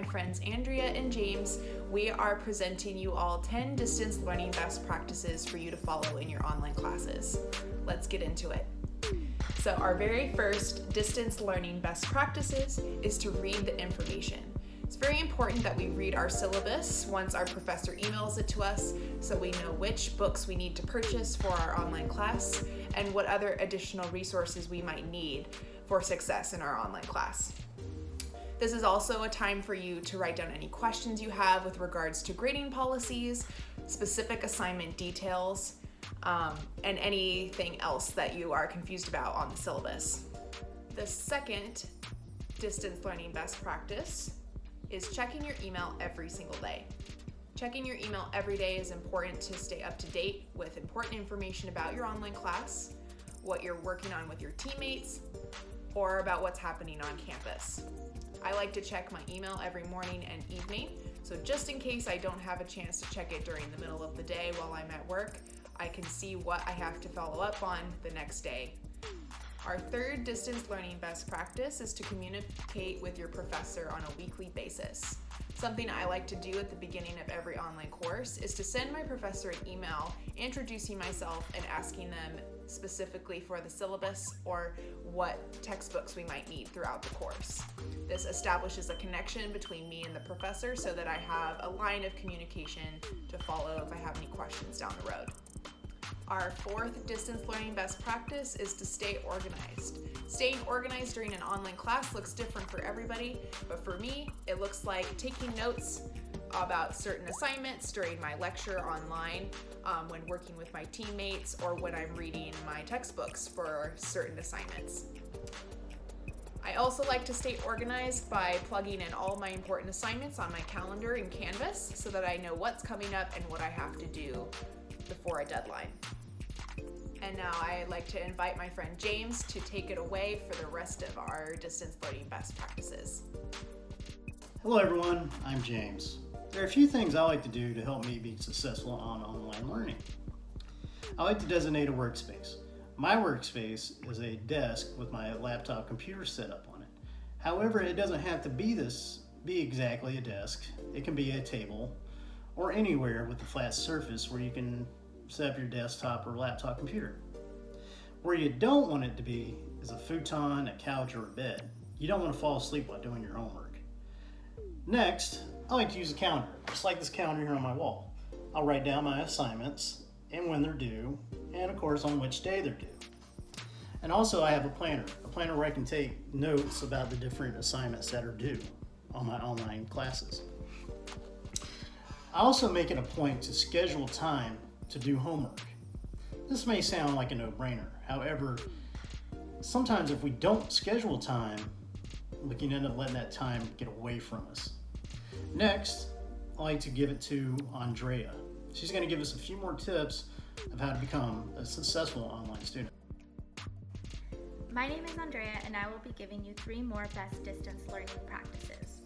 friends Andrea and James, we are presenting you all 10 distance learning best practices for you to follow in your online classes. Let's get into it. So our very first distance learning best practices is to read the information. It's very important that we read our syllabus once our professor emails it to us, so we know which books we need to purchase for our online class and what other additional resources we might need for success in our online class. This is also a time for you to write down any questions you have with regards to grading policies, specific assignment details, and anything else that you are confused about on the syllabus. The second distance learning best practice is checking your email every single day. Checking your email every day is important to stay up to date with important information about your online class, what you're working on with your teammates, or about what's happening on campus. I like to check my email every morning and evening, so just in case I don't have a chance to check it during the middle of the day while I'm at work, I can see what I have to follow up on the next day. Our third distance learning best practice is to communicate with your professor on a weekly basis. Something I like to do at the beginning of every online course is to send my professor an email introducing myself and asking them specifically for the syllabus or what textbooks we might need throughout the course. This establishes a connection between me and the professor so that I have a line of communication to follow if I have any questions down the road. Our fourth distance learning best practice is to stay organized. Staying organized during an online class looks different for everybody, but for me, it looks like taking notes about certain assignments during my lecture online, when working with my teammates, or when I'm reading my textbooks for certain assignments. I also like to stay organized by plugging in all my important assignments on my calendar in Canvas so that I know what's coming up and what I have to do before a deadline. And now I'd like to invite my friend James to take it away for the rest of our distance learning best practices. Hello everyone, I'm James. There are a few things I like to do to help me be successful on online learning. I like to designate a workspace. My workspace is a desk with my laptop computer set up on it. However, it doesn't have to be exactly a desk. It can be a table or anywhere with a flat surface where you can set up your desktop or laptop computer. Where you don't want it to be is a futon, a couch, or a bed. You don't want to fall asleep while doing your homework. Next, I like to use a calendar, just like this calendar here on my wall. I'll write down my assignments and when they're due, and of course on which day they're due. And also I have a planner where I can take notes about the different assignments that are due on my online classes. I also make it a point to schedule time to do homework. This may sound like a no-brainer. However, sometimes if we don't schedule time, we can end up letting that time get away from us. Next, I like to give it to Andrea. She's going to give us a few more tips of how to become a successful online student. My name is Andrea, and I will be giving you 3 more best distance learning practices.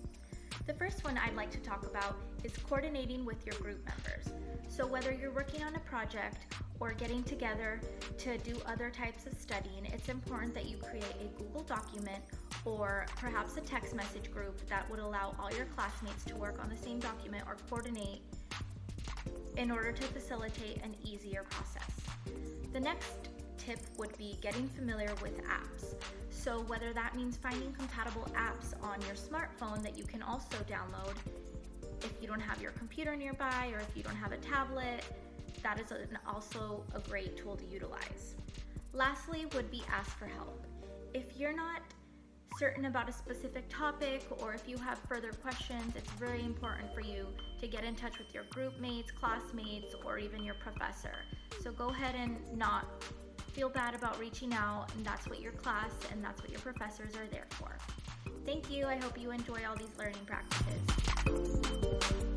The first one I'd like to talk about is coordinating with your group members. So whether you're working on a project or getting together to do other types of studying, it's important that you create a Google document or perhaps a text message group that would allow all your classmates to work on the same document or coordinate in order to facilitate an easier process. The next tip would be getting familiar with apps. So whether that means finding compatible apps on your smartphone that you can also download if you don't have your computer nearby or if you don't have a tablet, that is also a great tool to utilize. Lastly would be ask for help. If you're not certain about a specific topic or if you have further questions, it's very important for you to get in touch with your group mates, classmates, or even your professor. So go ahead and not feel bad about reaching out, and that's what your class and that's what your professors are there for. Thank you. I hope you enjoy all these learning practices.